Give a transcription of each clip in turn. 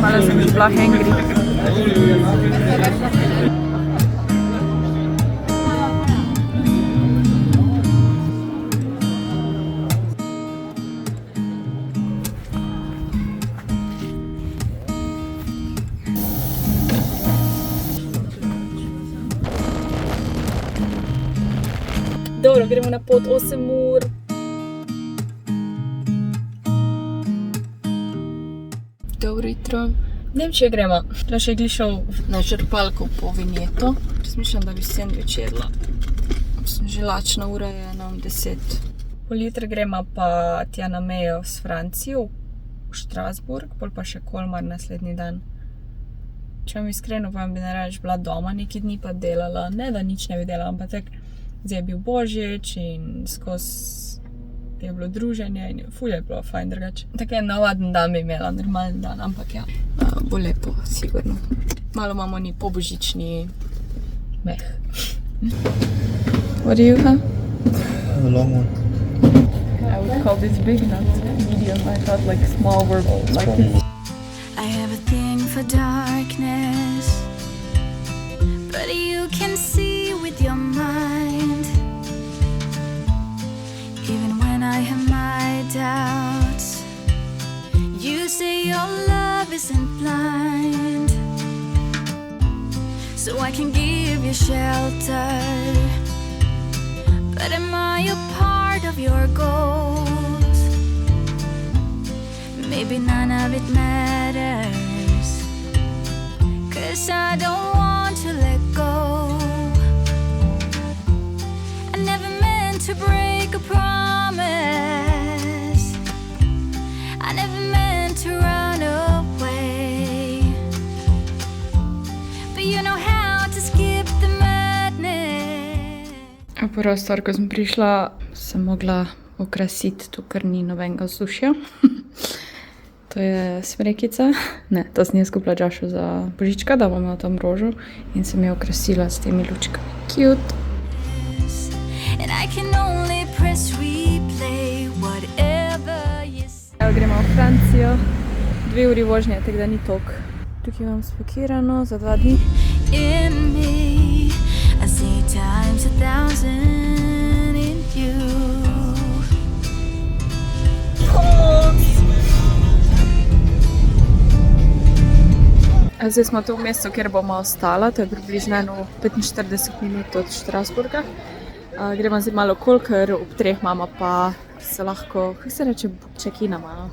Malo sem že bila hangry. Dobro, gremo na pot 8 ur. Dobro jutro. Ne vem, če gremo. Še glišal na črpalko po vinjeto. Razmišljam, da bi sendvič jedla. Sem že lačna, ura je na 10. Pol jutra gremo pa tja na mejo s Francijo v Strasburg, pol pa še Kolmar naslednji dan. Če vam iskreno povem, bi najraje bila doma neki dni pa delala. Ne, da nič ne bi delala, ampak tak zdaj je bil Božič in skozi je bilo druženje in ful je bilo fajn drugače. Tako je navaden dan bi imela, normalen dan, ampak ja, bo lepo, sigurno. Malo imamo ni pobožični meh. What do you have? A long one. I would call this big, not medium. I thought like small were like this. I have a thing for darkness, but you can see with your mind. Even when I have my doubts, you say your love isn't blind. So I can give you shelter, but am I a part of your goals? Maybe none of it matters, 'cause I don't want to let go. I never meant to break a promise, I never meant to run away, but you know how to skip the madness. Prva stvar, ko sem prišla, sem mogla okrasiti tu, ker ni nobenega vzdušja. To je smrekica. Ne, to sem jaz kupila Jošu za božička, da bom imel tam rožo in sem jo okrasila s temi lučkami. Cute! And I can only press replay whatever you say. Evo, gremo v Francijo. 2 uri vožnje, tako da ni toliko. Tukaj imam spakirano za 2 dni. In me, I see times 1,000 in you. Zdaj smo tu v mestu, kjer bomo ostala, to je približno 45 minut od Strasburga. Gremo zdaj malo okoli, ker ob 3 imamo pa se lahko, kako se reče, check-in malo.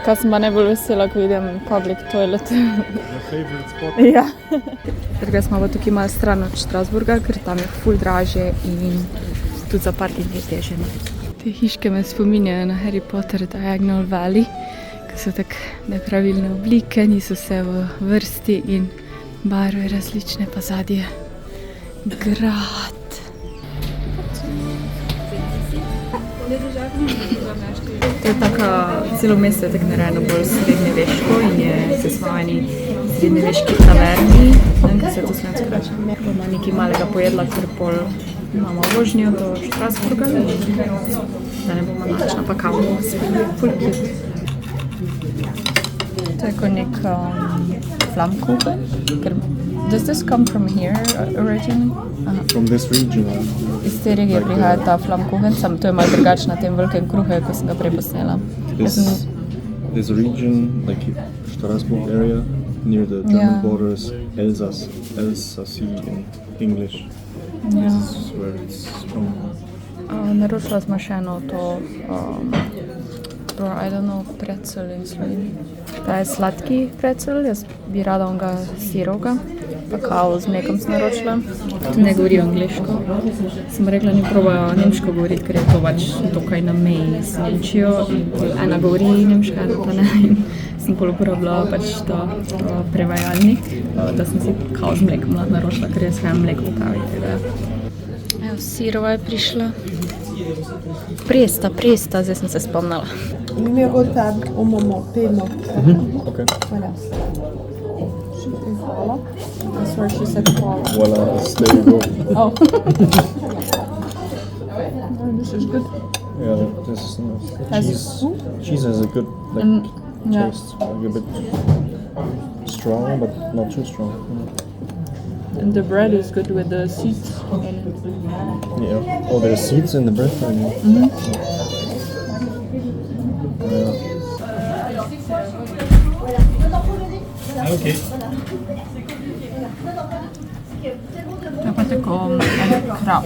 Kaj sem pa najbolj vesela, ko vidim public toilet. My favorite spot. Ja. Tako smo pa tukaj malo stran od Strasburga, ker tam je ful draže in tudi za parking je težje. Te hiške me spominjajo na Harry Potter Diagonal Valley, ki so tak nepravilne oblike, niso vse v vrsti in barve različne, pa zadnje grad. To je taka, celo mesto je tako narejeno bolj srednjeveško in je se smo v eni srednjeveški taverni. Ne vem, kaj se to slovensko reče. Bomo nekaj malega pojedla, ker pol imamo vožnjo do Strasburga, da ne bomo lačna, pa kavo ful cute. To je kot nek Flammkuchen. Does this come from here originally? From this region. Iz te regije prihaja ta Flammkuchen, samo to je malo drugače na tem velikem kruhe, ko sem ga prej posnela. This region, like Strasbourg area, near the German borders, Alsace in English. This is where it's from. Naročila smo še eno to, I don't know, pretzel in Sloveniji. Ta je sladki pretzel, jaz bi rada onga sirovga, pa kavo z mlekom sem naročila. Ne govorijo angliško. Sem rekla, ne probajo nemško govoriti, ker je to pač tukaj na meji s Nemčijo. Ena govori nemška, ena pa ne. In sem pol uporabila pač to prevajalnik, da sem si kavo z mlekom naročila, ker jaz imam mleko v kavi. Evo, sirova je prišla. Presta, zdaj sem se spomnila. Numéro table au moment, paiement. Ok. Voilà. Voilà. That's where she said voilà. Voilà, there you go. Oh. This is good. Yeah, this is nice. Has- Cheese has a good yeah. taste, like a bit strong, but not too strong. And the bread is good with the seeds on it. Yeah. Oh, there's seeds in the bread. I mean. Yeah. Okay. Tako tako krav.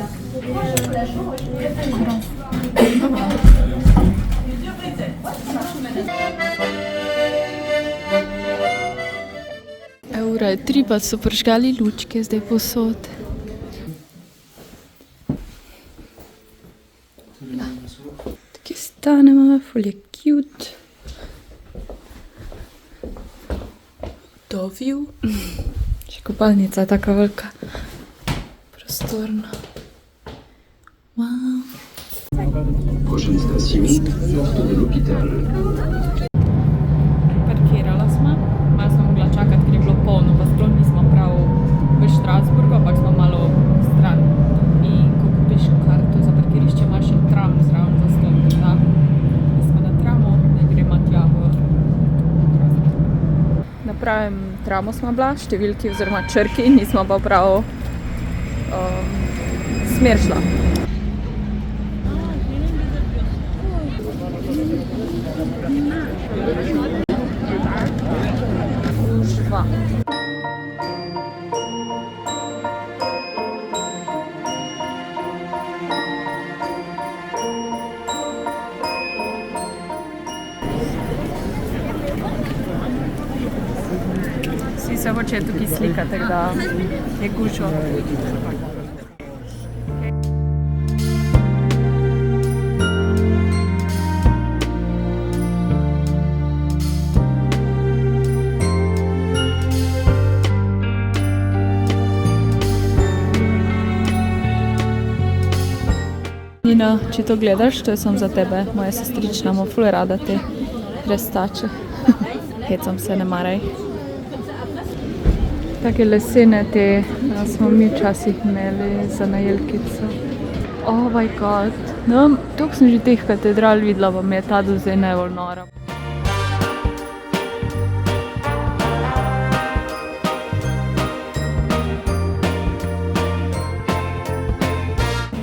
Ura je 3, pa so prižgali lučke zdaj posod. Tukaj stanemo, ful je cute. To view. Še kopalnica je taka velika. Prostorna. Wow. Prochaine station, porte de l'hôpital. Parkirala smo. Malo smo mogla čakati, ker je bilo polno, pa sploh nismo prav v Strasburgu, ampak smo malo stran. In ko kupiš karto za parkirišče, imaš še tram zraven za stol. Da smo na tramu, ne gremo tja v Strasburg. Na pravem tramu smo bila, številki oziroma črki, nismo pa prav smer šla. Dva. Vsi se hočejo tukaj slikati, tako da je gužva. Nina, če to gledaš, to je samo za tebe, moja sestrična, ima ful rada te restače. Hecam se, ne maraj. Take lesene te smo mi včasih imeli za najelkico. Oh my god. No, toliko sem že teh katedral videla, pa mi je ta do zdaj najbolj nora.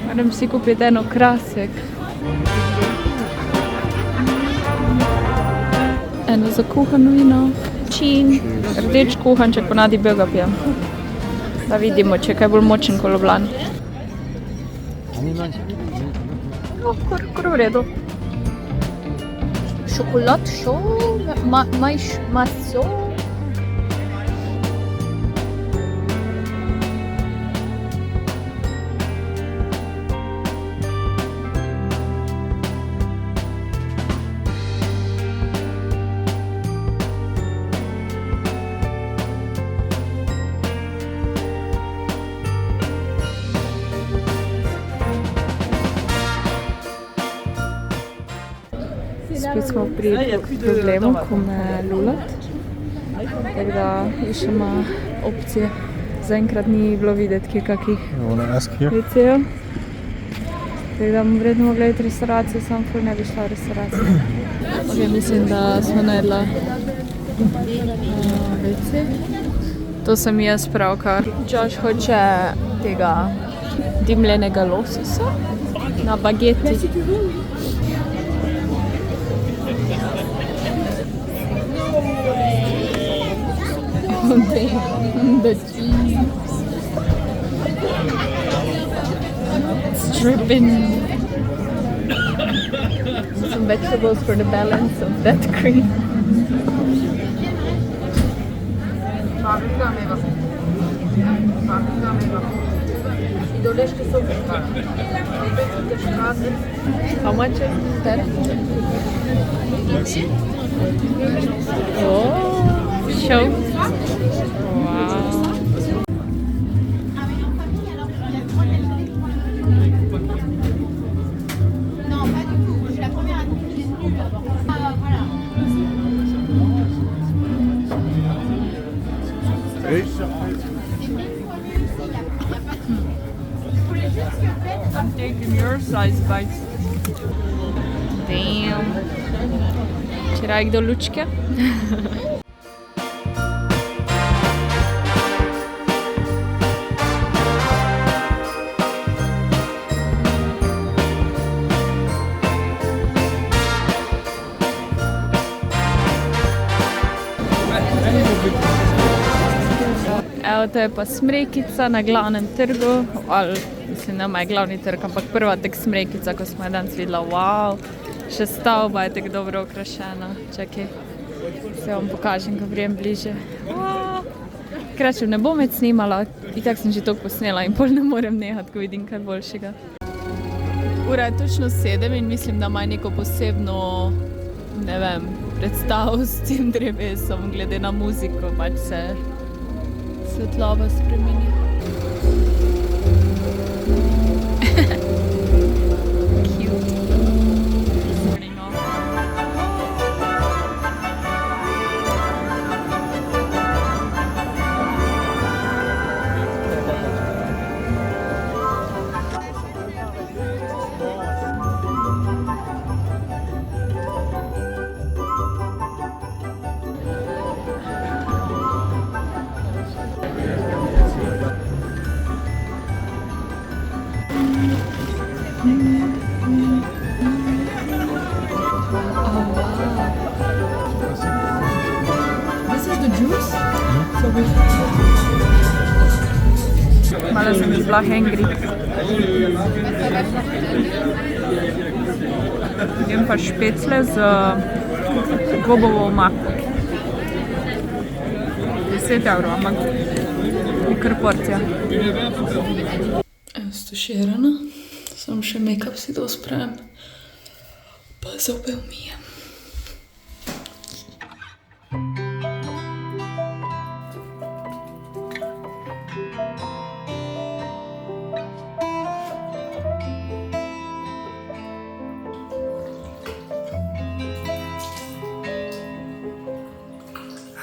Moram si kupiti eno krasek. Eno za kuhano vino. Čin. Rdeč kuhanček, ponavadi belega pijem. Da vidimo, če je kaj bolj močen kot Ljubljana. Kar v redu. Šokolad, maso. Spet smo pri problemu, ko me lulat. Tako da iščemo opcije. Zaenkrat ni bilo videti kakih WC-jev. Tako da bomo vredno mogli iti restauracijo, sam ful ne bi šla v restauracijo. Ok, mislim, da smo najedla WC. To sem jaz pravkar. Josh hoče tega dimljenega lososa na bageti. The cheese. It's dripping. Some vegetables for the balance of that cream. How much is that? Oh, show. Wow. I'm taking your size bites. Damn. Če raje kdo lučke? Evo, to je pa Smrekica na glavnem trgu, ali mislim, ne je glavni trg, ampak prva tek Smrekica, ko smo je danes videla, wow, še stavba je tako dobro okrašena. Čakaj, se vam pokažem, ko prijem bliže. Kračem, ne bom več snimala, itak sem že toliko posnela in pol ne morem nehati, ko vidim kaj boljšega. Ura je točno 7 in mislim, da ima neko posebno, ne vem, predstav s tem drevesom, glede na muziko, pač se svetloba spremeni. Malo sem bila hangry. Jem pa špecle z gobovo omako. 10 €, ampak je kar porcija. Evo, stuširana. Samo še make-up si dospravim. Pa zobe umijem.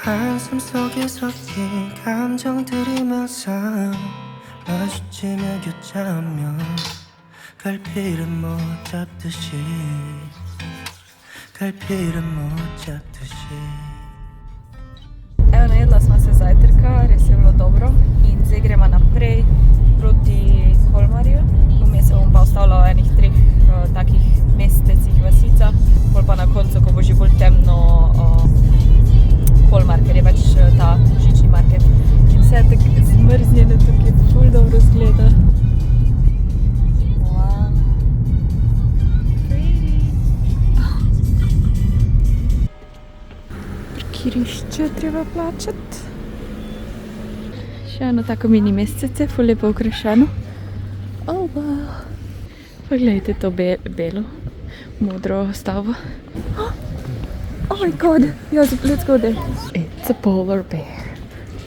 한숨 속에서 긴 감정들이 막 마주치며 교차하며 갈피를 못 잡듯이 Evo, najedla smo se zajtrka, res je bilo dobro in zdaj gremo naprej proti Kolmarju. Vmes se bom pa ostavila v enih 3 takih mestecih, vasicah, pol pa na koncu, ko bo že bolj temno, Kolmar, ker je več ta božični market. In vse je tako zmrznjeno, tukaj ful dobro zgleda. Wow. Pretty. Parkirišče treba plačati. Še eno tako mini mestece, ful lepo okrašeno. Oh, wow. Poglejte to belo, modro stavbo. Oh my god, yes, let's go there. It's a polar bear.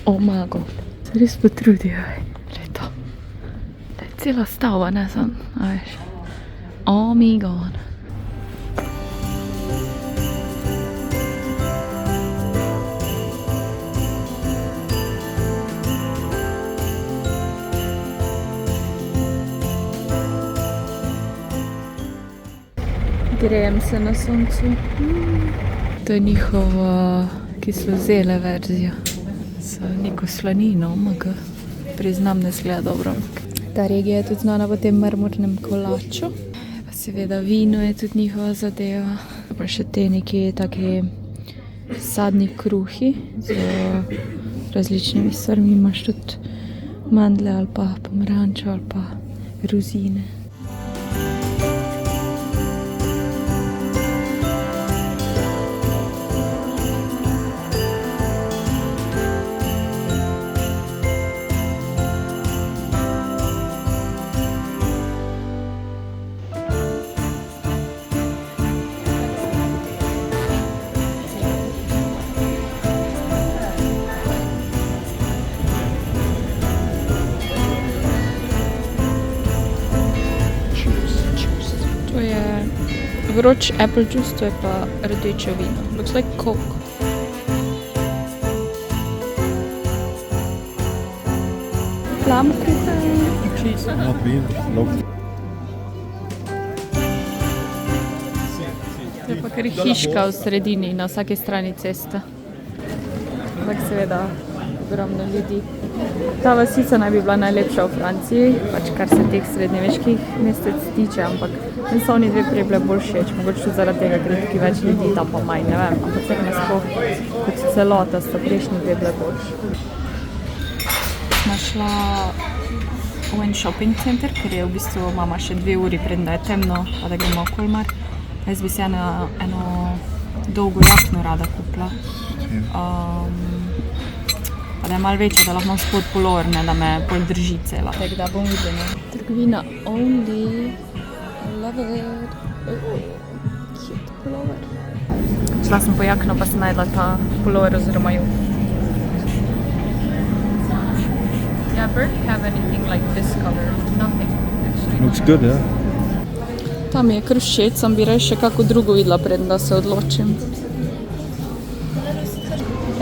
Oh my god. Se res potrudijo. Glej to. To je cela stavba, ne sam. A veš. Oh my god. Grejem se na soncu. To je njihova kislozele verzija z neko slanino, omg. Priznam, ne zgleda dobro. Ta regija je tudi znana po tem marmornem kolaču. Pa seveda vino je tudi njihova zadeva. Pa še te neki taki sadni kruhi z različnimi stvarmi. Imaš tudi mandle ali pa pomarančo ali pa rozine. Vroč apple juice, to je pa rdeče vino. Looks like Coke. Flammkuchen. Cheese. Not beer. Local. Pa kar hiška v sredini, na vsaki strani ceste. Ampak seveda, ogromno ljudi. Ta vasica naj bi bila najlepša v Franciji, pač kar se teh srednjeveških mestec tiče, ampak meni so oni dve prej bolj všeč, mogoče tudi zaradi tega, ker je tukaj več ljudi, tam pa manj, ne vem, ampak vseh nasploh kot celota sta prejšnji dve bile boljši. Smo šla v en shopping center, ker je v bistvu mama še 2 uri pred da je temno, pa da gremo v Kolmar. Jaz bi si eno dolgo jakno rada kupila. Pa da je malo večja, da lahko imam spod pulover, ne da me bolj drži cela. Tako da bom videla. Trgovina Only. Love it. Cute pulover. Šla sem po jakno, pa sem najdla ta pulover oziroma ju. Yeah, Burke have anything like this color? Nothing, actually. Looks good, yeah? Tam je kar všeč, sem bi raje še kako drugo videla, preden da se odločim.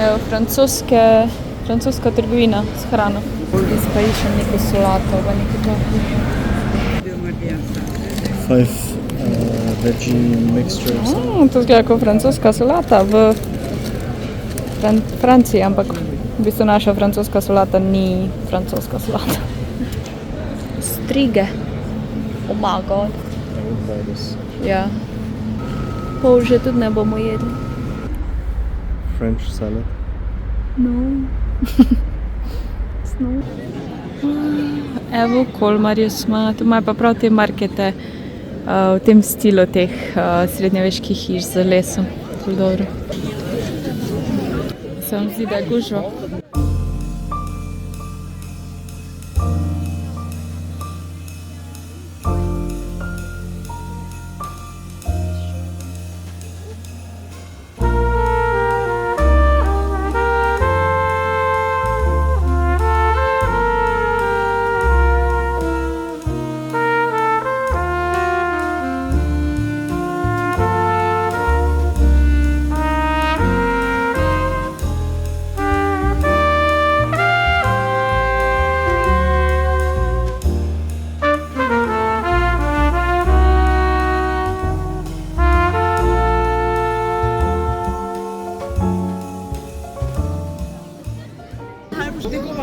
Evo, francoska trgovina s hrano. Jaz pa iščem neko solato, pa neko tako. 5 veggie mixtures. To zgleda kot francoska solata v Franciji, ampak v bistvu naša francoska solata ni francoska solata. Strige. Oh my god. I would buy this. Ja. Pol že tudi ne bomo jedli. French salad. No. Snow. Evo, v Kolmarju smo, tu imajo pa prav te markete v tem stilu teh srednjeveških hiš z lesom. Ful dobro. Se vam zdi, da je gužva?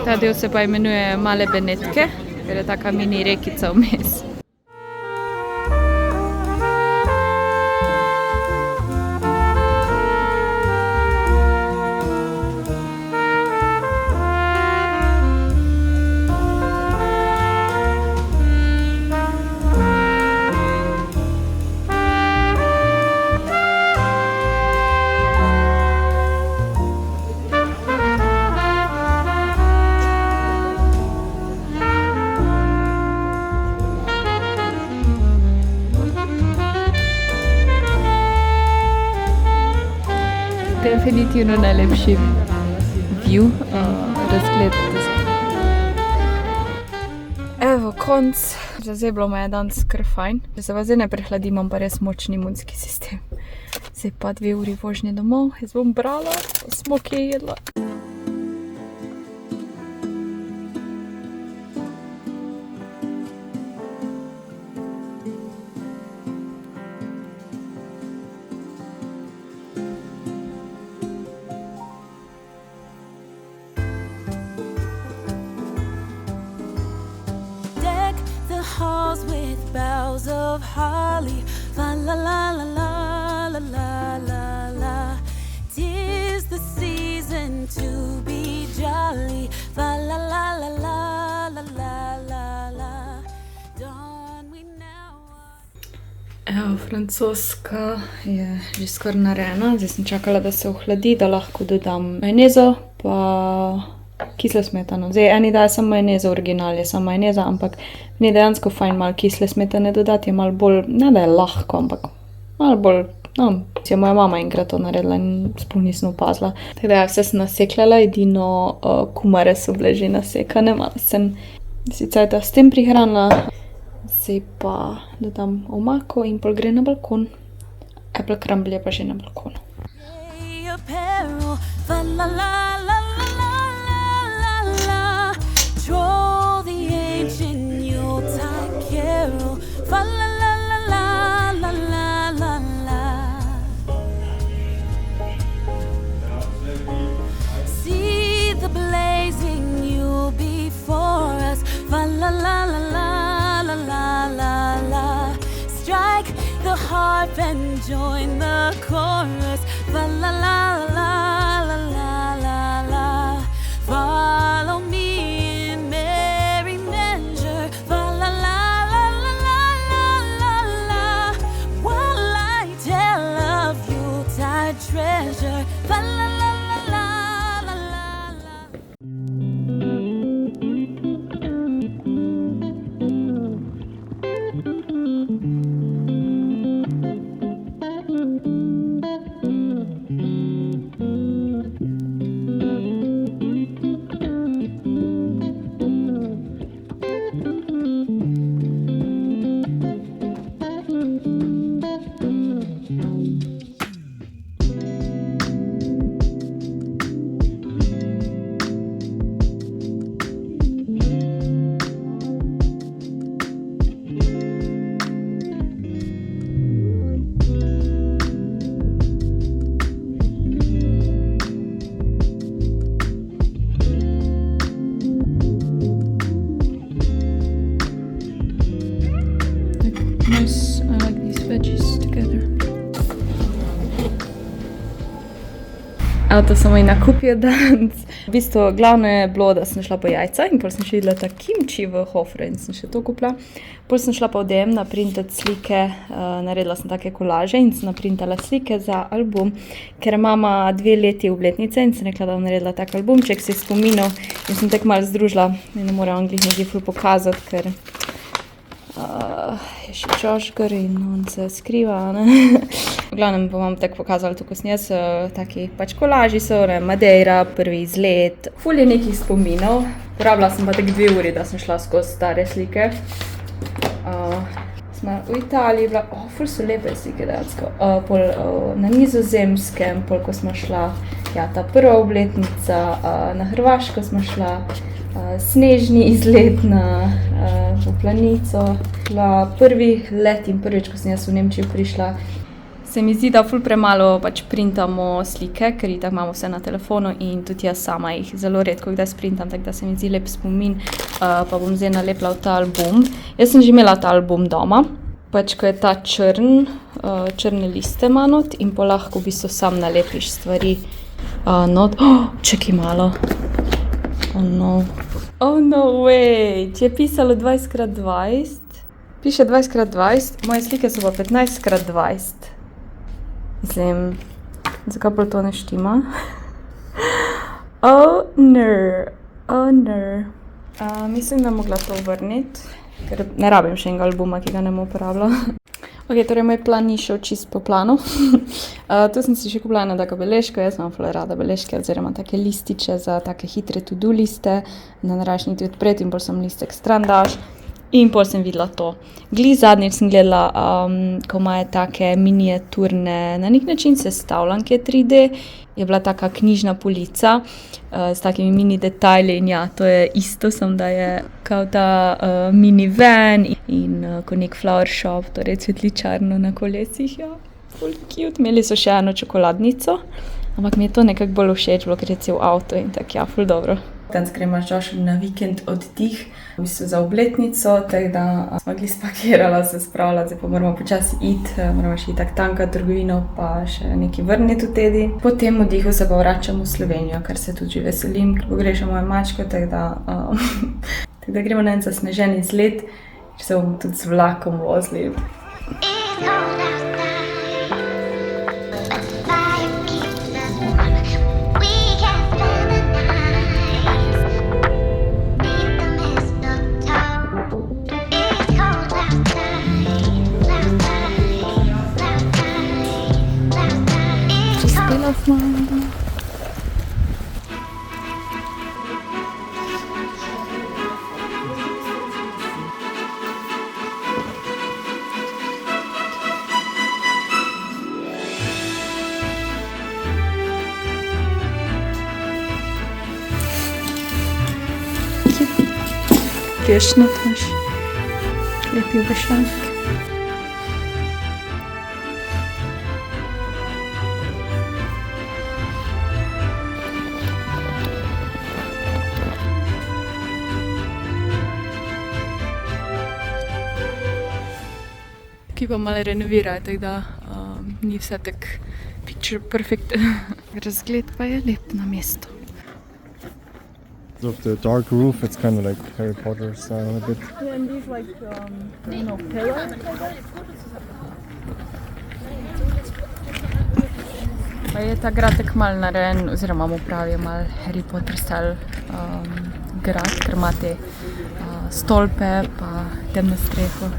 Ta del se pa imenuje Male Benetke, ker je taka mini rekica vmes. Definitivno najlepši view, razgled. Evo, konc. Zazeblo me je danes kar fajn. Če se vas zdaj ne prehladi, imam pa res močni imunski sistem. Zdaj pa 2 uri vožnje domov. Jaz bom brala, smo kje jedla. Halls with boughs of holly, fa la la la la la la la la. 'Tis the season to be jolly, fa la la la la la la la la. Don't we now? Evo, francoska je že skoraj narejena. Zdaj sem čakala, da se ohladi, da lahko dodam majonezo pa kislo smetano. Zdaj, eni dajo samo majonezo, original je samo majoneza, ampak mi je dejansko fajn malo kisle smetane dodati, je malo bolj, ne da je lahko, ampak malo bolj, no, si je moja mama enkrat to naredila in sploh nisem opazila. Tako da ja, vse sem nasekljala, edino kumare so bile že nasekane, malo sem sicer s tem prihranila. Zdaj pa dodam omako in pol gre na balkon. Apple crumble je pa že na balkonu. Troll the ancient Yuletide carol, fa la la la la la la la la. harp and join the chorus. Fa la la la la la la la. Follow me in merry measure. Fa la la la la la la la. While I tell of Yuletide treasure. Fa la la la la la la. Nice, I like these veggies together. To so moji nakupi od danes. V bistvu, glavno je bilo, da sem šla po jajca in potem sem še videla ta kimči v Hofre in sem še to kupila. Potem sem šla pa v DM naprintati slike, naredila sem take kolaže in sem naprintala slike za album, ker mama 2 leti obletnice in sem rekla, da bom naredila tak albumček, se spominov in sem tako malo združila in ne moram anglih nekaj ful pokazati, ker je še Josh gor in on se skriva, ne. V glavnem bom vam tako pokazala, tukaj sem jaz, taki pač kolaži so, ne, Madeira, prvi izlet. Ful je nekih spominov. Porabila sem pa tako 2 uri, da sem šla skozi stare slike. Smo v Italiji bila, ful so lepe slike dejansko. Pol na Nizozemskem, pol ko smo šla, ja, ta prva obletnica, na Hrvaško smo šla, snežni izlet v Planico. Prvi let in prvič, ko sem jaz v Nemčijo prišla, se mi zdi, da ful premalo pač printamo slike, ker itak imamo vse na telefonu in tudi jaz sama jih zelo redko kdaj sprintam, tako da se mi zdi lep spomin, pa bom zdaj nalepila v ta album. Jaz sem že imela ta album doma, pač ko je ta črne liste ima not in pa lahko v bistvu sam nalepiš stvari not. Čakaj malo. Oh no way, je pisalo 20x20. Piše 20x20, moje slike so pa 15x20. Mislim, zakaj pa to ne štima? Oh no. Mislim, da mogla to vrniti, ker ne rabim še enega albuma, ki ga ne bom uporabila. Ok, torej moj plan ni šel čist po planu. Tu sem si še kupila eno tako beležko, jaz imam ful rada beležke oziroma take lističe za take hitre to-do liste, da ne rabiš niti odpreti in pol sem listek stran daš. In pol sem videla to. Glih zadnjič sem gledala, ko imajo take miniaturne, na nek način sestavljanke 3D, je bila taka knjižna polica s takimi mini detajli in ja, to je isto, samo da je kao ta minivan in ko nek flower shop, torej cvetličarno na kolesih, ja, ful cute. Imeli so še eno čokoladnico, ampak mi je to nekako bolj všeč, bilo, ker je cel avto in tak, ja, ful dobro. Danes gremo z Joshom na vikend oddih, v bistvu za obletnico, tako da smo gli spakirala, se spravila, zdaj pa moramo počasi iti, moramo še itak tankati trgovino, pa še nekaj vrniti v tedi. Po tem oddihu se pa vračamo v Slovenijo, kar se tudi veselim, ker pogrešam mojo mačko, tako da gremo na en zasnežen izlet, ker se bomo tudi z vlakom vozili. Priješno imaš lepi obešalnik. tukaj pa malo renovirajo, tako da ni vse tak picture perfect. Razgled pa je lep na mesto. Of the dark roof, it's kind of like Harry Potter style a bit. Yeah, and these like, pillars. Pa je ta grad tak mal narejen, oziroma mu pravijo mal Harry Potter style grad, ker ima te stolpe pa temno streho.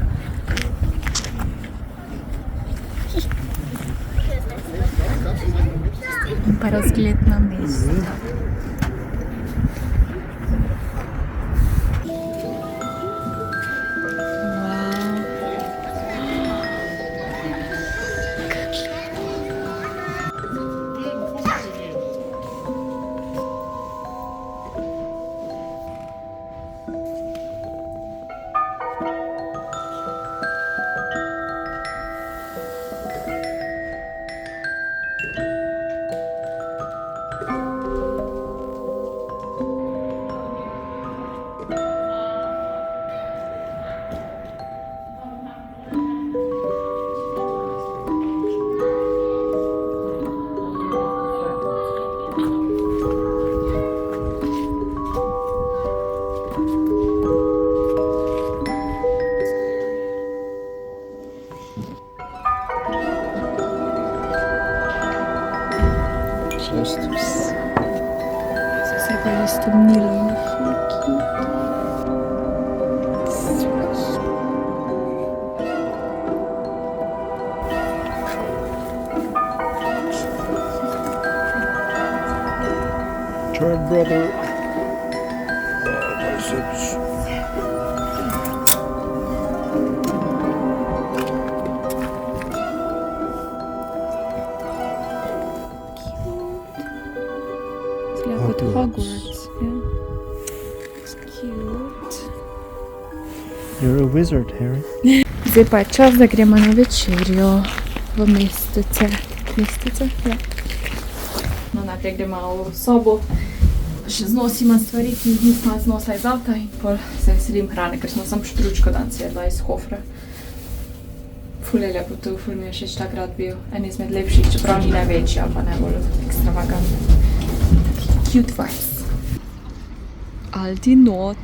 In pa razgled na mesto. Se pa je stemnilo na fiki. Turn, brother. Biceps. Kot Hogwarts, yeah. It's cute. You're a wizard, Harry. Zdaj pa je čas, da gremo na večerjo v mestece. Mestece, ja. No, najprej gremo v sobo, še znosimo stvari, ki jih nismo znosila iz avta in pol se veselim hrane, ker smo samo štručko danes jedla iz Hofra. Ful je lepo tu, ful mi je všeč ta grad bil. En izmed lepših, čeprav ni največji, ali pa najbolj ekstravagantni. Cute vibes. Aldi not.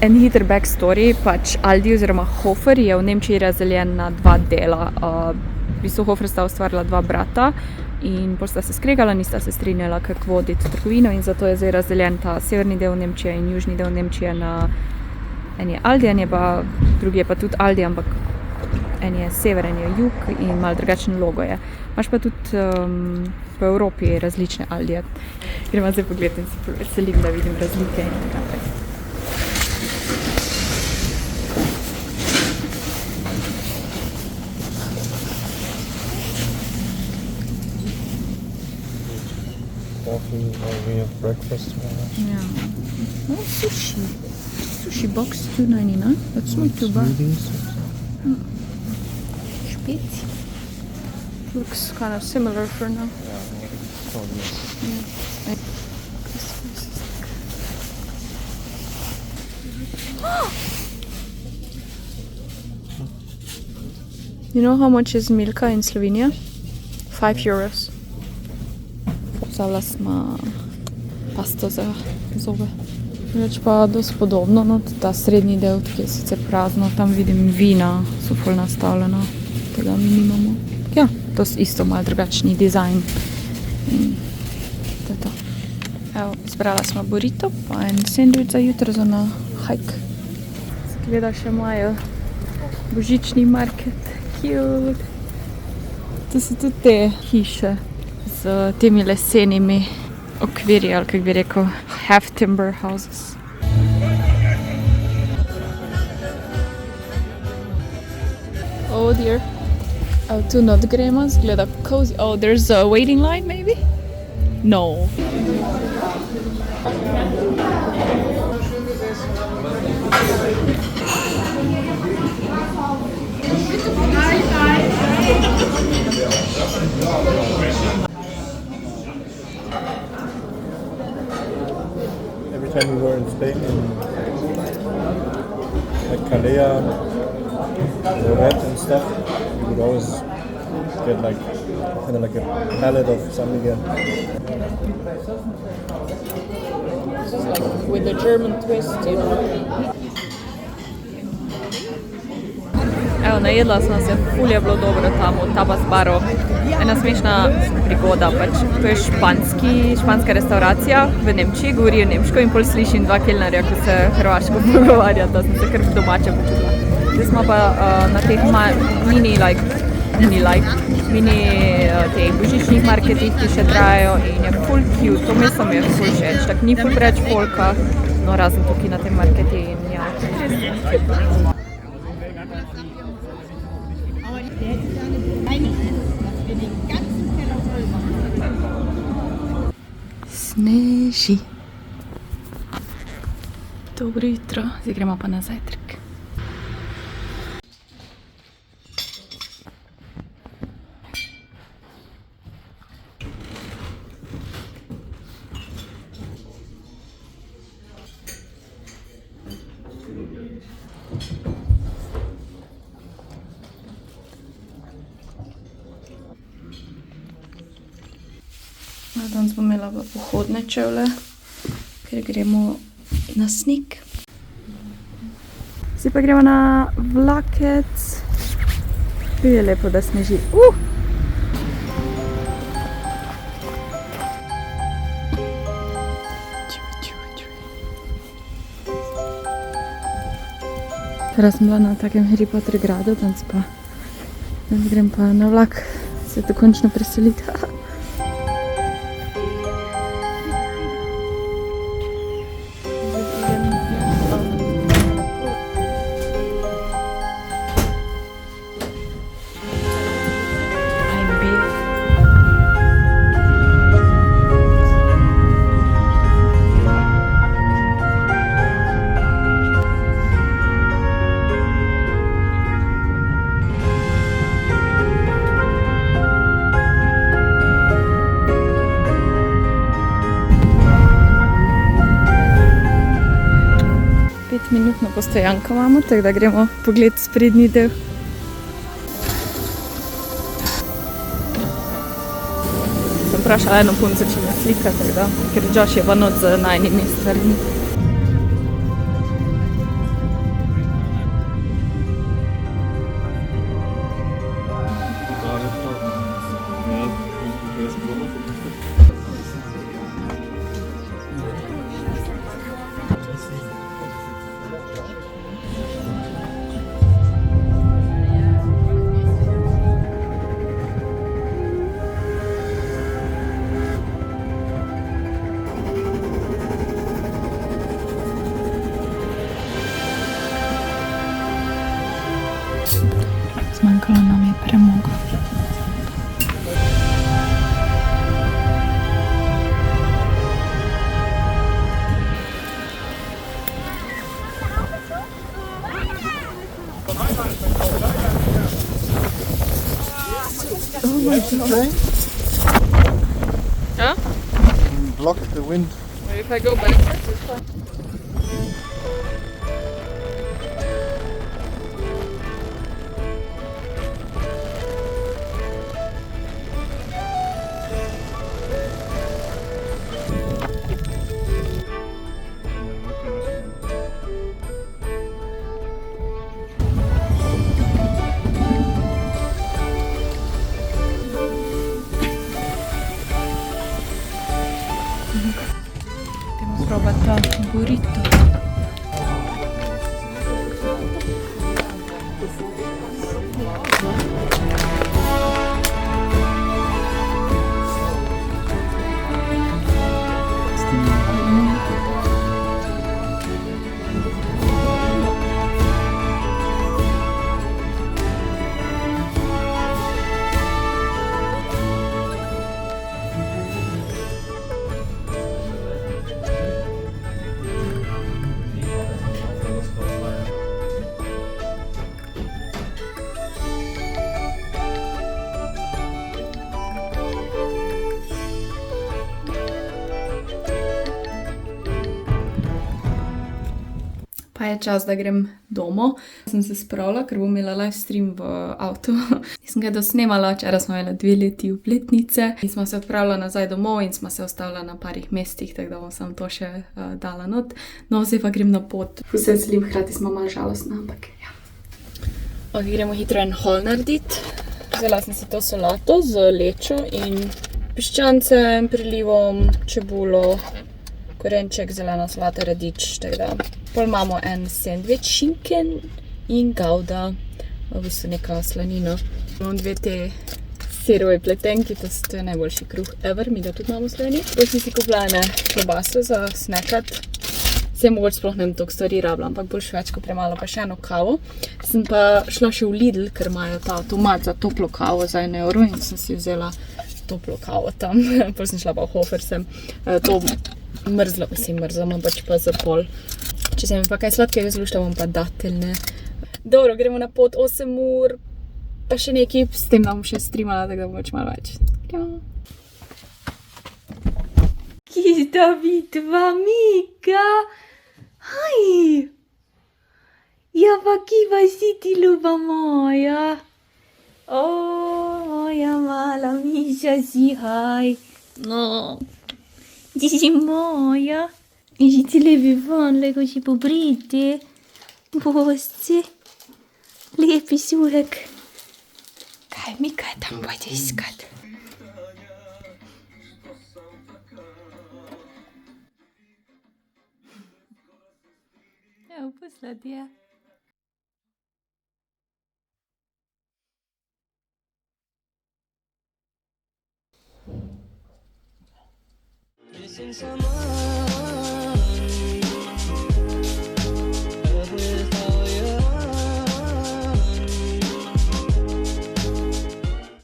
En hiter backstory, pač Aldi oziroma Hofer je v Nemčiji razdeljen na dva dela. V bistvu Hofer sta ustvarila dva brata in pol sta se skregala, nista se strinjala, kako voditi trgovino in zato je zdaj razdeljen ta severni del Nemčije in južni del Nemčije na en je Aldi, en je pa, drugi je pa tudi Aldi, ampak en je sever, en je jug in malo drugačen logo je. Imaš pa tudi po Evropi različne Aldije. Gremo zdaj pogledati in se veselim, da vidim razlike in tako naprej. Coffee, we have breakfast. Yeah. Oh, sushi. Sushi box, $2.99. That's not too bad. Spezi. Looks kind of similar for now. Yeah. You know how much is Milka in Slovenia? €5. Vzala smo pasto za zobe. Več pa dosti podobno, no, ta srednji del, ki je sicer prazno, tam vidim vina, so ful nastavljena, tega mi nimamo. Ja, to je isto malo drugačni dizajn. In to je to. Evo, izbrala smo burrito, pa en sandvič za jutro za na hike. Zgleda še imajo božični market. Cute. To so tudi te hiše z temi lesenimi okvirji, ali kako bi rekel, half timber houses. Oh dear. Oh, tu not gremo, zgleda cozy. Oh, there's a waiting line maybe? No. Every time we were in Spain, like Calais, the red and stuff, you would always get like kind of like a palette of San Miguel. With a German twist, you know. Evo, najedla sem se, ful je bilo dobro tam v Tapas baru. Ena smešna prigoda, pač to je španska restauracija v Nemčiji, govorijo nemško in pol slišim dva kelnerja, ko se hrvaško pogovarjata, sem se kar domače počutila. Zdaj smo pa na teh mini teh božičnih marketih, ki še trajajo in je ful cute, to mesto mi je ful všeč, tak ni ful preveč folka, no razen tukaj na tem marketi in ja. Sneži. Dobro jutro, zdaj gremo pa na zajtrk. Danes bom imela pohodne čevlje, ker gremo na sneg. Zdaj pa gremo na vlakec. Je lepo, da sneži. Teraz sem bila na takem Harry Potter gradu, danes grem pa na vlak se dokončno preseliti. Minutno postojanko imamo, tako da gremo pogled sprednji del. Sem vprašala eno punco, če me slika, tako da, ker Josh je pa noč z najnimi stvarmi. Zmanjkalo nam je premoga. Oh my God. Huh? Block the wind. If I go backwards, it's fine. Provata burrito. Zdaj je čas, da grem domov. Sem se spravila, ker bom imela live stream v avtu. Sem ga dosnemala, včeraj smo imeli 2 leti obletnice in smo se odpravila nazaj domov in smo se ustavila na parih mestih, tako da bom sam to še dala not. No, zdaj pa grem na pot. Vse veselim, hkrati smo malo žalostna, ampak ja. Ok, gremo hitro en haul narediti. Vzela sem si to solato z lečo in piščancem, prilivom, čebulo, korenček, zelena solata, radič, tako da. Pol imamo en sandvič, šinken in gauda, v bistvu neka slanina. Imam 2 te sirove pletenki, to je najboljši kruh ever, mi ga tudi imamo v Sloveniji. Pol sem si kupila ene klobase za snakat. Saj mogoče sploh ne toliko stvari rabila, ampak boljše več, ko premalo, pa še eno kavo. Sem pa šla še v Lidl, ker imajo ta avtomat za toplo kavo za 1 euro in sem si vzela toplo kavo tam. Pol sem šla pa v Hofer, sem to mrzlo, imam pač pa za pol. Če se mi pa kaj sladkega zlušta, bom pa dateljne. Dobro, gremo na pot 8 ur, pa še nekaj, s tem da bom še streamala, tako da bom pač malo več. Gremo. Kje sta vidva, Mika? Haj! Ja, pa kiva si ti, ljuba moja? O, moja mala Miša si, haj. No, ti si moja. Ești televizor, le così pobrite. Bosse. Le pisurek. Kaj mi kaj tam bude iskat? Evo, poslati je. Missing someone